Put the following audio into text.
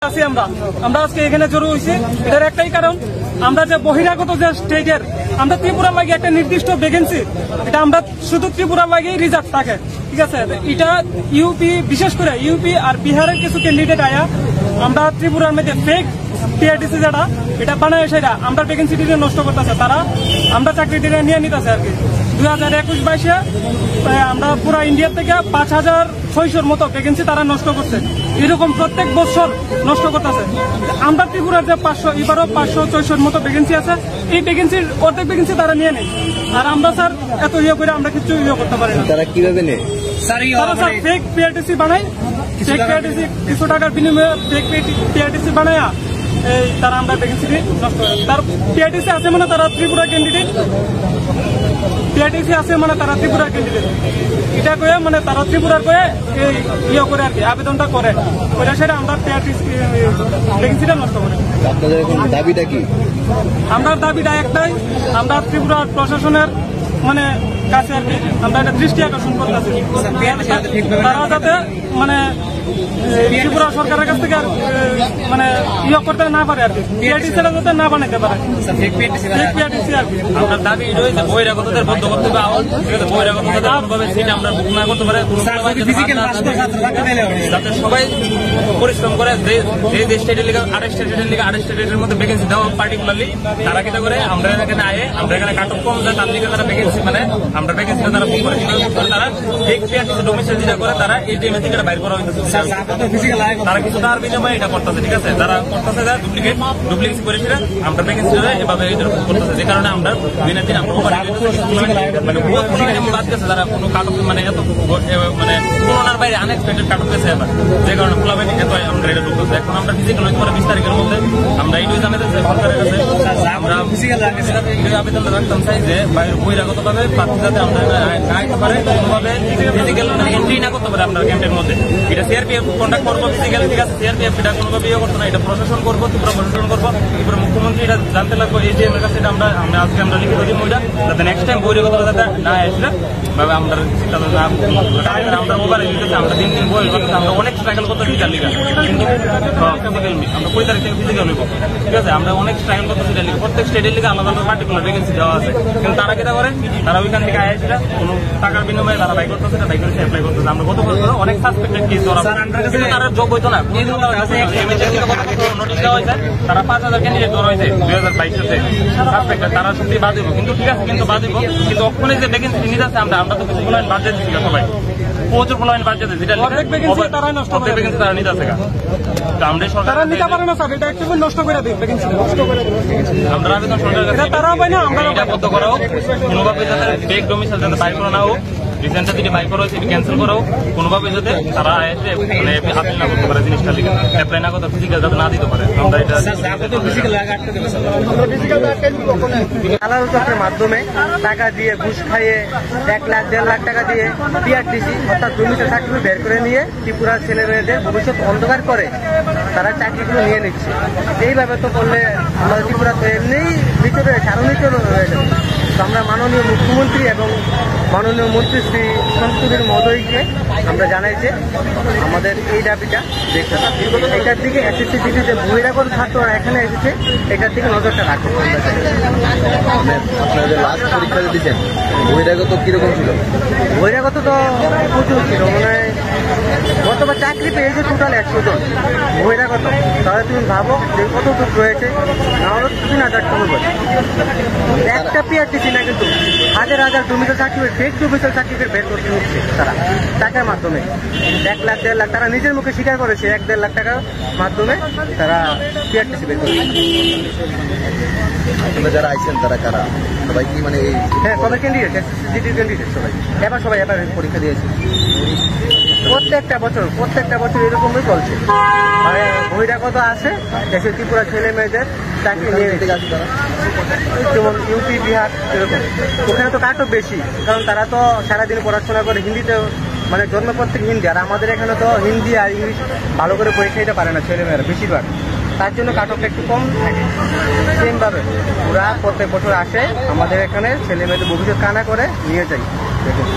আছি আমরা আজকে এখানে জড়ো হয়েছি। এটার একটাই কারণ, আমরা যে বহিরাগত যে স্টেটের আমরা ত্রিপুরা লাগে একটা নির্দিষ্ট ভ্যাকেন্সি, এটা আমরা শুধু ত্রিপুরা লাগেই রিজার্ভ থাকে, ঠিক আছে। এটা ইউপি, বিশেষ করে ইউপি আর বিহারের কিছু ক্যান্ডিডেট আয়া আমরা ত্রিপুরার মধ্যে ফেক পিআরটিসি যেটা এটা বানায় সেটা আমরা ভ্যাকেন্সিটি নষ্ট করতেছে, তারা আমরা চাকরিটি নিয়ে নিতেছে আর কি। 2021-22 আমরা পুরো ইন্ডিয়া থেকে 5600 মতো ভ্যাকেন্সি তারা নষ্ট করছে। এরকম প্রত্যেক বছর নষ্ট করতেছে। আমরা ত্রিপুরার যে 500 এবারও 564 মতো ভ্যাকেন্সি আছে, এই ভ্যাকেন্সির অর্ধেক ভ্যাকেন্সি তারা নিয়ে নেয়। আর আমরা স্যার এত করে আমরা কিছু করতে পারি না। তারা কিভাবে নেয়? তারা স্যার ফেক পিআরটিসি বানায়, ফেক পিআরটিসি কিছু টাকার বিনিময়ে ফেক পিআরটিসি বানায় এই তারা আমরা ভ্যাকেন্সিটি নষ্ট করে। তার পিআরটিসি আছে মানে তারা ত্রিপুরা ক্যান্ডিডেট, পিআরটিসি আছে মানে তারা ত্রিপুরার ক্যান্ডিডেট, এটা কয়ে মানে তারা ত্রিপুরার কয়ে এই করে আর কি আবেদনটা করে, ওইটা সেটা আমরা পিআরটিসি ভ্যাকেন্সিটা নষ্ট করি। আপনাদের এখন দাবিটা কি? আমরা দাবিটা একটাই, আমরা ত্রিপুরার প্রশাসনের মানে কাছে আর কি আমরা একটা দৃষ্টি আকর্ষণ করতেছি, তারা যাতে মানে ত্রিপুরা সরকারের কাছ থেকে মানে করতে না পারে আর কি, পিআরটিসিটা যাতে না বানাইতে পারে। আমরা দাবি রয়েছে বহিরাগতদের বন্ধ করতে হবে, বহিরাগতদের কোনোভাবে সিট আমরা বুক না করতে পারে, যাতে সবাই পরিশ্রম করে যে স্টেটের লিগে আরেক স্টেটের মধ্যে ভ্যাকেন্সি দেওয়া পার্টিকুলারলি তারা কিনা করে আমরা এখানে আয়ে আমরা এখানে কাটক কম যায় তার দিকে তারা ভ্যাকেন্সি মানে আমরা ভ্যাকেন্সিটা তারা বুক করে তারা ফেক পিআরটিসি ডোমিসাইল যেটা করে তারা এই টিএমএ থেকে বাইর করা হইতেছে। তারা কিছু তার বিনিময়ে এটা করতেছে, ঠিক আছে, তারা করতেছে ডুপ্লিকেসি করে সেটা আমরা ভ্যাকেন্সিটা এভাবে করতেছে, যে কারণে আমরা দিনের দিন আমরা মানে বাদ গেছে তারা কোনো কাটক মানে এত মানে তুলনার বাইরে আনএক্সপেক্টেড কাটক গেছে এবার, যে কারণে খোলাবেন এত আমরা এটা ঢুকতেছে। এখন আমরা ফিজিক্যাল হইতে পারে 20 তারিখের মধ্যে আমরা এইটুকু জানাতে চাই সরকারের কাছে, আমরা আবেদন রাখতাম চাই যে বহিরাগত ভাবে প্রার্থী যাতে আমরা না আইতে পারে, কোনোভাবে ফিজিক্যাল এন্ট্রি না করতে পারে আমরা ক্যাম্পের মধ্যে। এটা সিআরপিএফ কন্ট্যাক্ট করবো ফিজিক্যাল, ঠিক আছে, সিআরপিএফ এটা কোনোভাবে করতো না, এটা প্রশাসন করবো, ত্রিপুরা প্রশাসন করবো, ত্রিপুরা মুখ্যমন্ত্রী এটা জানতে লাগবো এই যে কাছে এটা আমরা আজকে আমরা লিখিত দিই মহিলা যাতে নেক্সট টাইম বহিরাগত যাতে না আসলে ভাবে আমরা আমরা মোবাইল দিতেছি, আমরা দিন বই আমরা অনেক স্ট্রাগল করতে দিই লিগা, কিন্তু আমরা 20 তারিখ থেকে ফিজিক্যাল হইব, ঠিক আছে, আমরা অনেক স্ট্রাগল করতে দিই লিগা, প্রত্যেক স্টেটের লিগে আলাদা আলাদা পার্টিকুলার ভ্যাকেন্সি দেওয়া আছে, কিন্তু তারা কেটা করে তারা ওইখান থেকে আসছিল কোনো টাকার বিনিময়ে তারা বাই করতেছে, বাই করে অ্যাপ্লাই করতেছে। আমরা গত বছর অনেক সাসপেক্টেড কেস ধরা, কিন্তু তারা জব হইতো না, নোটিশ দেওয়া হয়েছে, তারা 5000 ক্যান্ডিডেট ধরা হয়েছে 2022-তে সাসপেক্টেড, তারা সত্যি বাদ দিব, কিন্তু ঠিক আছে, কিন্তু বাদ দিব, কিন্তু ওখানে যে ভ্যাকেন্সি নিতে আছে আমরা তো কিছু প্লান বাদ দিয়ে দিচ্ছি সবাই, প্রচুর প্লান বাদ দিয়ে দিচ্ছি, তারা নষ্ট করে ভ্যাকেন্সি তারা নিতে আছে, আমরা সরকার নিতে পারে না স্যার, এটা একটু নষ্ট করে দিই ভ্যাকেন্সি নষ্ট করে দিই। আমরা আবেদন সরকারের কাছে তারা পাই না, আমরা এটা বদ্ধ করা হোক, কোনোভাবে যাতে ফেক ডোমিসাইল যাতে বাইর করা না হোক, রিসেন্টটা যেটা বাইর করা হয়েছে ক্যান্সেল করা হোক, কোনোভাবে যাতে তারা এসে মানে আপিল না করতে পারে, জিনিসটা লিখে অ্যাপ্লাই না করতে ফিজিক্যাল যাতে না দিতে পারে। আমরা এটা দালাল চক্রের মাধ্যমে টাকা দিয়ে ঘুষ খাইয়ে 1 লাখ 1.5 লাখ টাকা দিয়ে পিআরটিসি অর্থাৎ ডোমিসাইল সার্টিফিকেট বের করে নিয়ে ত্রিপুরার ছেলে মেয়েদের ভবিষ্যৎ অন্ধকার করে তারা চাকরিগুলো নিয়ে নিচ্ছে। এইভাবে তো করলে আমাদের ত্রিপুরা তো এমনিই ভিতরে আরো নিচে হয়ে যাবে। তো আমরা মাননীয় মুখ্যমন্ত্রী এবং মাননীয় মন্ত্রী শ্রী সন্তোষের মহোদয়কে আমরা জানাই যে আমাদের এই দাবিটা দেখতে এটার দিকে এসএসসি দিদি যে বহিরাগত ছাত্ররা এখানে এসেছে এটার দিকে নজরটা রাখুন। আপনাদের লাস্ট পরীক্ষা দিয়েছেন বহিরাগত কিরকম ছিল? বহিরাগত তো প্রচুর ছিল, মানে গতবার চাকরি পেয়েছে টোটাল 100 জন বহিরাগত, তাহলে তুমি ভাবো যে কত দূর রয়েছে, নাহলে 3000 টাকা বলে একটা পিআরটিসি না, কিন্তু হাজার হাজার domicile certificate fake domicile certificate বের করতে হচ্ছে তারা টাকার মাধ্যমে। 1 লাখ 1.5 লাখ তারা নিজের মুখে স্বীকার করেছে, 1-1.5 লাখ টাকার মাধ্যমে তারা পিআরটিসি বের করছে। যারা আইছেন তারা কারা? সবাই কি মানে হ্যাঁ সবাই ক্যান্ডিডেট, এসএসসি ক্যান্ডিডেট সবাই এবার পরীক্ষা দিয়েছে। প্রত্যেকটা বছর এরকমই চলছে, মানে বহিরাগত আসে দেশের ত্রিপুরা ছেলে মেয়েদের চাকরি নিয়ে আসে তারা, যেমন ইউপি বিহার এরকম। ওখানে তো কাটও বেশি, কারণ তারা তো সারাদিন পড়াশোনা করে হিন্দিতে, মানে জন্মপর থেকে হিন্দি, আর আমাদের এখানে তো হিন্দি আর ইংলিশ ভালো করে পরীক্ষা দিতে পারে না ছেলেমেয়েরা বেশিরভাগ, তার জন্য কাটঅফটা একটু কম থাকে। সেমভাবে ওরা প্রত্যেক বছর আসে আমাদের এখানে ছেলে মেয়েদের ভবিষ্যৎ কানা করে নিয়ে যায়। দেখুন